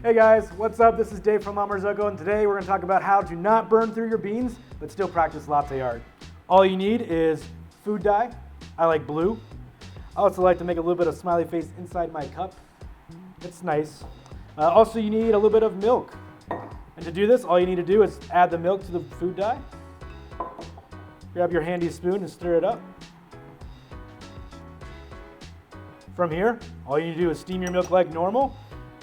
Hey guys, what's up? This is Dave from Marzocco, and today we're going to talk about how to not burn through your beans, but still practice latte art. All you need is food dye. I like blue. I also like to make a little bit of smiley face inside my cup. It's nice. Also, you need a little bit of milk. And to do this, all you need to do is add the milk to the food dye. Grab your handy spoon and stir it up. From here, all you need to do is steam your milk like normal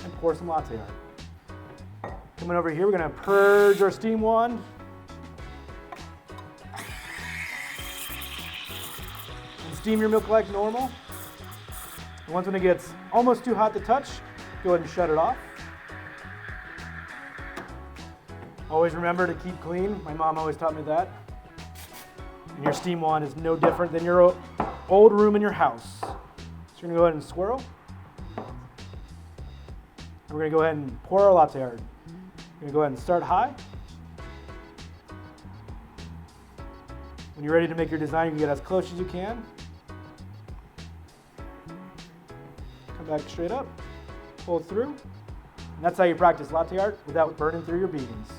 and pour some latte art. Coming over here, we're going to purge our steam wand. And steam your milk like normal. And once when it gets almost too hot to touch, go ahead and shut it off. Always remember to keep clean. My mom always taught me that. And your steam wand is no different than your old room in your house. So you're going to go ahead and swirl. And we're going to go ahead and pour our latte art. We're going to go ahead and start high. When you're ready to make your design, you can get as close as you can. Come back straight up, pull it through. And that's how you practice latte art without burning through your beans.